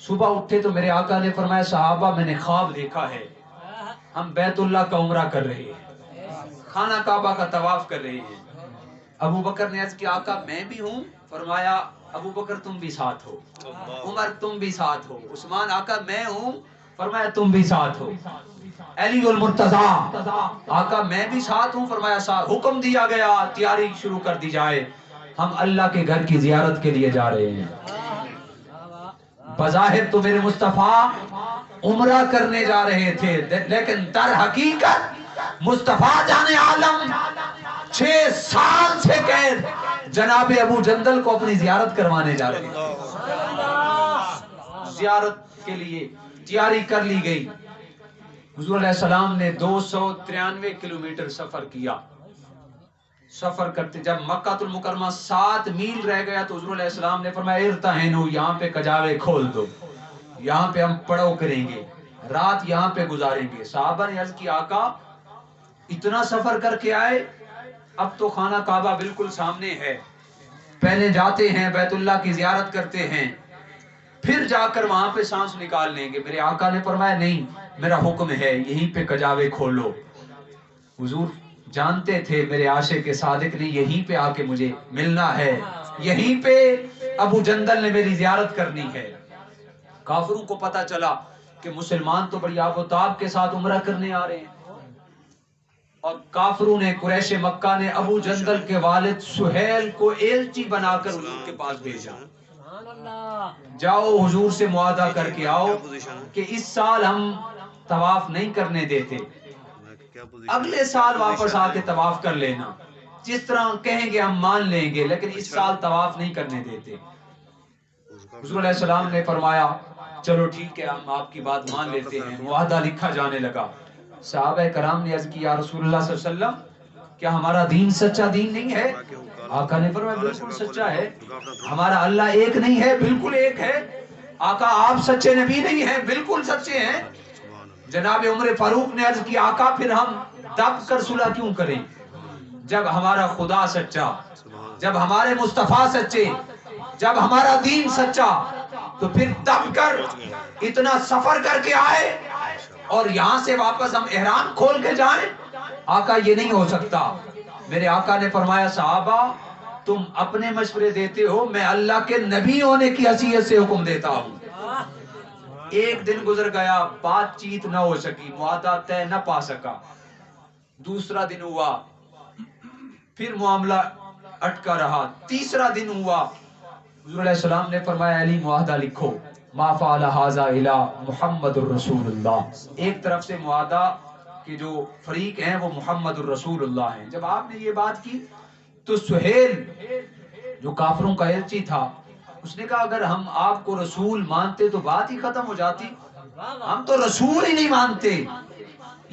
صبح اٹھے تو میرے آقا نے فرمایا صحابہ میں نے خواب دیکھا ہے ہم بیت اللہ کا عمرہ کر رہے ہیں, خانہ کعبہ کا طواف کر رہے ہیں. ابو بکر نے عرض کیا آقا میں بھی ہوں؟ فرمایا ابو بکر تم بھی ساتھ ہو, عمر تم بھی ساتھ ہو, عثمان آقا میں ہوں؟ فرمایا تم بھی ساتھ ہو. علی المرتضی آقا میں بھی ساتھ ہوں؟ فرمایا ساتھ. حکم دیا گیا تیاری شروع کر دی جائے, ہم اللہ کے گھر کی زیارت کے لیے جا رہے ہیں. بظاہر تو میرے مصطفیٰ عمرہ کرنے جا رہے تھے, لیکن در حقیقت مصطفیٰ جان عالم 6 سال سے قید جناب ابو جندل کو اپنی زیارت کروانے جا رہے تھے. زیارت کے لیے تیاری کر لی گئی. حضور علیہ السلام نے 293 کلومیٹر سفر کیا. سفر کرتے جب مکہ المکرمہ 7 میل رہ گیا تو حضور علیہ السلام نے فرمایا ارتحینو, یہاں پہ کجاوے کھول دو, یہاں پہ ہم پڑاؤ کریں گے, رات یہاں پہ گزاریں گے. صحابہ نے عرض کی آقا اتنا سفر کر کے آئے, اب تو خانہ کعبہ بالکل سامنے ہے, پہلے جاتے ہیں بیت اللہ کی زیارت کرتے ہیں, پھر جا کر وہاں پہ سانس نکال لیں گے. میرے آقا نے فرمایا نہیں, میرا حکم ہے یہیں پہ کجاوے کھولو. حضور جانتے تھے میرے عاشق صادق نے یہیں پہ آ کے مجھے ملنا ہے, یہیں پہ ابو جندل نے میری زیارت کرنی ہے. کافروں کو پتا چلا کہ مسلمان تو بڑی آب و تاب کے ساتھ عمرہ کرنے آ رہے ہیں, اور کافروں نے قریش مکہ نے ابو جندل کے والد سہیل کو ایلچی بنا کر حضور کے پاس بھیجا, جاؤ حضور سے معاہدہ کر کے آؤ کہ اس سال ہم طواف نہیں کرنے دیتے, اگلے سال واپس آ کے طواف کر لینا, جس طرح کہیں گے ہم مان لیں گے, لیکن اس سال طواف نہیں کرنے دیتے. حضور علیہ السلام نے فرمایا چلو ٹھیک ہے ہم آپ کی بات مان لیتے ہیں. معاہدہ لکھا جانے لگا. صحابہ کرام نے عرض کی یا رسول اللہ صلی اللہ علیہ وسلم کیا ہمارا دین سچا دین نہیں ہے؟ آقا نے فرمایا بالکل سچا ہے. ہمارا اللہ ایک نہیں ہے؟ بالکل ایک ہے. آقا آپ سچے نبی نہیں ہیں؟ بالکل سچے ہیں. جناب عمر فاروق نے عرض کی آقا پھر ہم دب کر صلح کیوں کریں؟ جب ہمارا خدا سچا, جب ہمارے مصطفیٰ سچے, جب ہمارا دین سچا, تو پھر دب کر اتنا سفر کر کے آئے اور یہاں سے واپس ہم احرام کھول کے جائیں؟ آقا یہ نہیں ہو سکتا. میرے آقا نے فرمایا صحابہ تم اپنے مشورے دیتے ہو, میں اللہ کے نبی ہونے کی حیثیت سے حکم دیتا ہوں. ایک دن گزر گیا, بات چیت نہ ہو سکی, معاہدہ طے نہ پا سکا. دوسرا دن ہوا, پھر معاملہ اٹکا رہا. تیسرا دن ہوا, حضور علیہ السلام نے فرمایا علی معاہدہ لکھو, ما فعل ھذا الا محمد الرسول اللہ. ایک طرف سے معاہدہ کہ جو فریق ہیں وہ محمد الرسول اللہ ہیں. جب آپ نے یہ بات کی تو سہیل جو کافروں کا ایلچی تھا اس نے کہا اگر ہم آپ کو رسول مانتے تو بات ہی ختم ہو جاتی, ہم تو رسول ہی نہیں مانتے,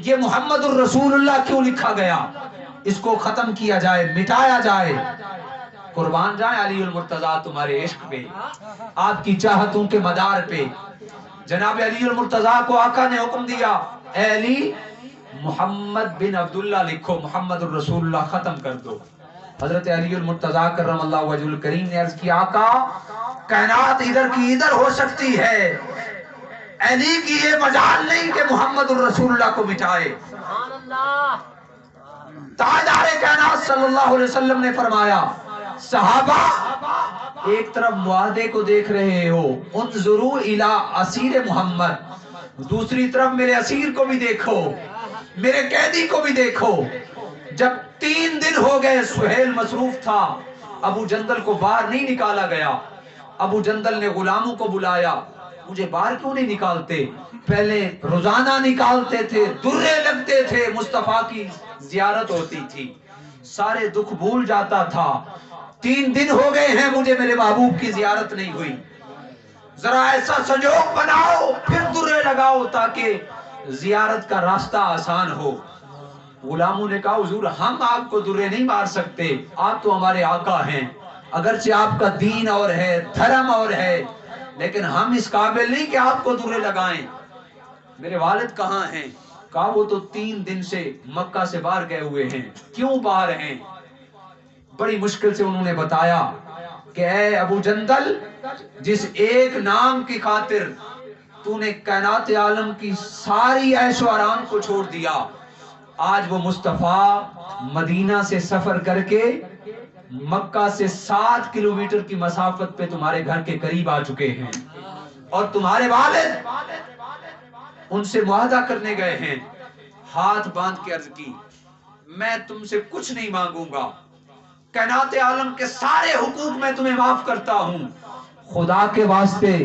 یہ محمد الرسول اللہ کیوں لکھا گیا؟ اس کو ختم کیا جائے, مٹایا جائے. قربان جائیں علی المرتضی تمہارے عشق پہ, آپ کی چاہتوں کے مدار پہ. جناب علی المرتضی کو آقا نے حکم دیا اے علی محمد بن عبداللہ لکھو, محمد الرسول اللہ ختم کر دو. حضرت علی المرتضی کرم اللہ وجہ الکریم نے عرض کیا آقا کائنات ادھر کی ادھر ہو سکتی ہے, علی کی یہ مجال نہیں کہ محمد الرسول اللہ کو مٹائے. تاجدار کائنات صلی اللہ علیہ وسلم نے فرمایا صحابہ ایک طرف معاہدے کو دیکھ رہے ہو, انظروا الی اسیر محمد, دوسری طرف میرے اسیر کو بھی دیکھو, میرے قیدی کو بھی دیکھو. جب 3 دن ہو گئے, سہیل مصروف تھا, ابو جندل کو باہر نہیں نکالا گیا. ابو جندل نے غلاموں کو بلایا, مجھے باہر کیوں نہیں نکالتے؟ پہلے روزانہ نکالتے تھے, درے لگتے تھے, مصطفیٰ کی زیارت ہوتی تھی, سارے دکھ بھول جاتا تھا. 3 دن ہو گئے ہیں مجھے میرے محبوب کی زیارت نہیں ہوئی, ذرا ایسا سنجوگ بناؤ پھر درے لگاؤ تاکہ زیارت کا راستہ آسان ہو. غلاموں نے کہا حضور ہم آپ کو درے نہیں مار سکتے, آپ تو ہمارے آقا ہیں, اگرچہ آپ کا دین اور ہے, دھرم اور ہے, لیکن ہم اس قابل نہیں کہ آپ کو درے لگائیں. میرے والد کہاں ہیں؟ کہا وہ تو 3 دن سے مکہ سے باہر گئے ہوئے ہیں. کیوں باہر ہیں؟ بڑی مشکل سے انہوں نے بتایا. کہ اے ابو جندل، جس ایک نام کی خاطر تو نے کائنات عالم کی ساری عیش و آرام کو چھوڑ دیا، آج وہ مصطفیٰ مدینہ سے سفر کر کے مکہ سے 7 کلومیٹر کی مسافت پہ تمہارے گھر کے قریب آ چکے ہیں، اور تمہارے والد ان سے معاہدہ کرنے گئے ہیں۔ ہاتھ باندھ کے عرض کی، میں تم سے کچھ نہیں مانگوں گا، کائنات عالم کے سارے حقوق میں تمہیں معاف کرتا ہوں، خدا کے واسطے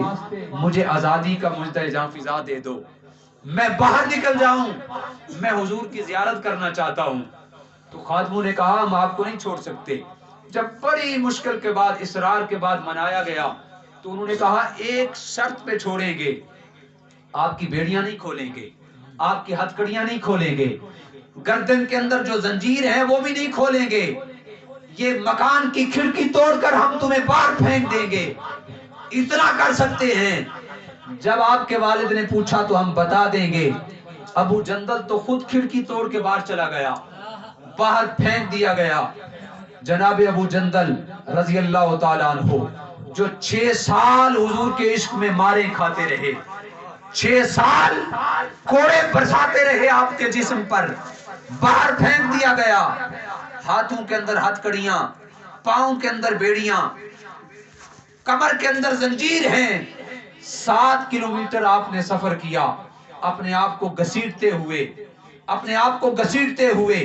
مجھے آزادی کا مجدہ جاں فضا دے دو، میں باہر نکل جاؤں، میں حضور کی زیارت کرنا چاہتا ہوں۔ تو خادموں نے کہا ہم آپ کو نہیں چھوڑ سکتے۔ جب بڑی مشکل کے بعد، اصرار کے بعد منایا گیا تو انہوں نے کہا ایک شرط پہ چھوڑیں گے، آپ کی بیڑیاں نہیں کھولیں گے، آپ کی ہتھکڑیاں نہیں کھولیں گے، گردن کے اندر جو زنجیر ہے وہ بھی نہیں کھولیں گے، یہ مکان کی کھڑکی توڑ کر ہم تمہیں باہر پھینک دیں گے، اتنا کر سکتے ہیں۔ جب آپ کے والد نے پوچھا تو ہم بتا دیں گے۔ ابو جندل تو خود کھڑکی توڑ کے باہر چلا گیا، باہر پھینک دیا گیا۔ جناب ابو جندل رضی اللہ تعالیٰ عنہ جو 6 سال حضور کے عشق میں مارے کھاتے رہے، 6 سال کوڑے برساتے رہے آپ کے جسم پر، باہر پھینک دیا گیا۔ ہاتھوں کے اندر ہتھکڑیاں، پاؤں کے اندر بیڑیاں، کمر کے اندر زنجیر ہیں۔ 7 کلومیٹر آپ نے سفر کیا، اپنے آپ کو گھسیٹتے ہوئے، اپنے آپ کو گھسیٹتے ہوئے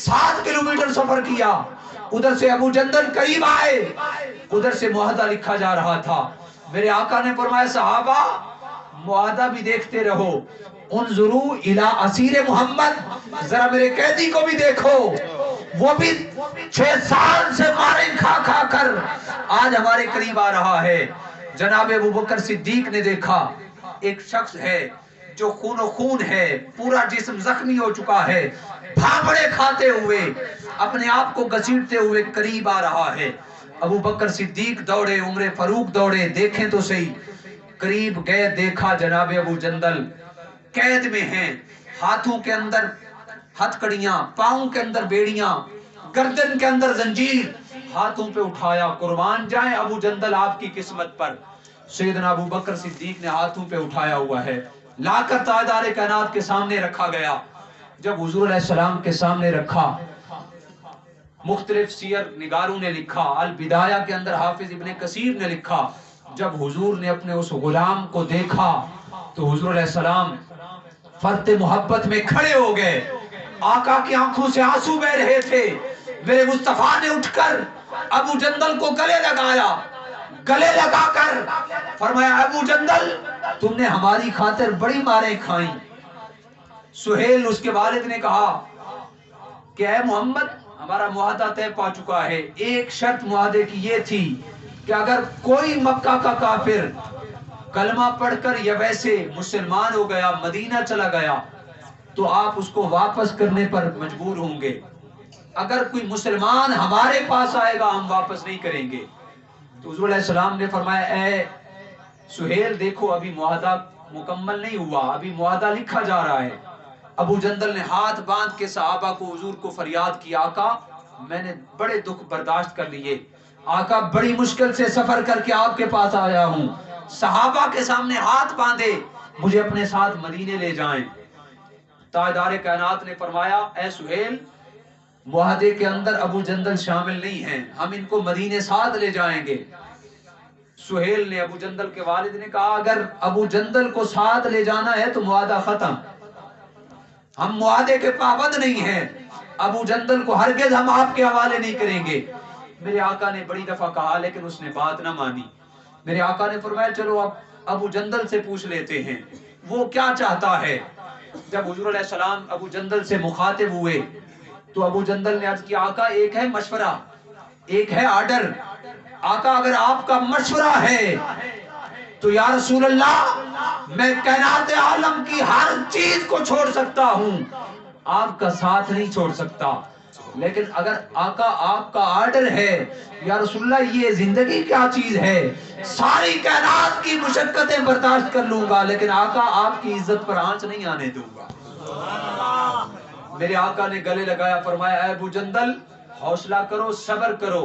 7 کلومیٹر سفر کیا۔ ادھر سے ابو جندل قریب آئے، ادھر سے معاہدہ لکھا جا رہا تھا۔ میرے آقا نے فرمایا صحابہ معاہدہ بھی دیکھتے رہو، انظروا الی اسیر محمد، ذرا میرے قیدی کو بھی دیکھو، وہ بھی 6 سال سے مارے کھا کھا کر آج ہمارے قریب آ رہا ہے۔ جناب ابو بکر صدیق نے دیکھا ایک شخص ہے جو خون و خون ہے، پورا جسم زخمی ہو چکا ہے، بھانگڑے کھاتے ہوئے، اپنے آپ کو گھسیٹتے ہوئے قریب آ رہا ہے۔ ابو بکر صدیق دوڑے، عمر فاروق دوڑے، دیکھیں تو صحیح۔ قریب گئے، دیکھا جناب ابو جندل قید میں ہیں، ہاتھوں کے اندر ہتھکڑیاں، پاؤں کے اندر بیڑیاں، گردن کے اندر زنجیر، ہاتھوں پہ اٹھایا۔ قربان جائیں ابو جندل آپ کی قسمت پر، سیدنا ابو بکر صدیق نے ہاتھوں پہ اٹھایا ہوا ہے، لا کر تاجدار کائنات کے سامنے رکھا گیا۔ جب حضور علیہ السلام کے سامنے رکھا، مختلف سیر نگاروں نے لکھا، البدایہ کے اندر حافظ ابن کثیر نے لکھا، جب حضور نے اپنے اس غلام کو دیکھا تو حضور علیہ السلام فرط محبت میں کھڑے ہو گئے، آقا کی آنکھوں سے آنسو بہ رہے تھے۔ میرے مصطفیٰ نے اٹھ کر ابو جندل کو گلے لگایا، گلے لگا کر فرمایا ابو جندل تم نے ہماری خاطر بڑی ماریں کھائیں۔ سہیل اس کے والد نے کہا کہ اے محمد ہمارا معاہدہ طے پا چکا ہے، ایک شرط معاہدے کی یہ تھی کہ اگر کوئی مکہ کا کافر کلمہ پڑھ کر یا ویسے مسلمان ہو گیا، مدینہ چلا گیا، تو آپ اس کو واپس کرنے پر مجبور ہوں گے، اگر کوئی مسلمان ہمارے پاس آئے گا ہم واپس نہیں کریں گے۔ تو حضور علیہ السلام نے فرمایا اے سہیل دیکھو ابھی معاہدہ مکمل نہیں ہوا، ابھی معاہدہ لکھا جا رہا ہے۔ ابو جندل نے ہاتھ باندھ کے صحابہ کو، حضور کو فریاد کی، آقا میں نے بڑے دکھ برداشت کر لیے، آقا بڑی مشکل سے سفر کر کے آپ کے پاس آیا ہوں، صحابہ کے سامنے ہاتھ باندھے مجھے اپنے ساتھ مدینے لے جائیں۔ تاجدار کائنات نے فرمایا اے سہیل معاہدے کے اندر ابو جندل شامل نہیں ہیں، ہم ان کو مدینے ساتھ لے جائیں گے۔ سہیل نے ابو جندل کے والد نے کہا اگر ابو جندل کو ساتھ لے جانا ہے تو معاہدہ ختم، ہم معاہدے کے پابند نہیں ہیں، ابو جندل کو ہرگز ہم آپ کے حوالے نہیں کریں گے۔ میرے آقا نے بڑی دفعہ کہا لیکن اس نے بات نہ مانی۔ میرے آقا نے فرمایا چلو اب ابو جندل سے پوچھ لیتے ہیں وہ کیا چاہتا ہے۔ جب حضور علیہ السلام ابو جندل سے مخاطب ہوئے تو ابو جندل نے عرض کیا آقا ایک ہے مشورہ، ایک ہے آرڈر، آقا اگر آپ کا مشورہ ہے تو یا رسول اللہ میں کائنات عالم کی ہر چیز کو چھوڑ سکتا ہوں، آپ کا ساتھ نہیں چھوڑ سکتا، لیکن اگر آقا آپ کا آرڈر ہے یا رسول اللہ یہ زندگی کیا چیز ہے، ساری کائنات کی مشقتیں برداشت کر لوں گا لیکن آقا آپ کی عزت پر آنچ نہیں آنے دوں گا۔ میرے آقا نے گلے لگایا، فرمایا اے ابو جندل حوصلہ کرو، صبر کرو،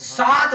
7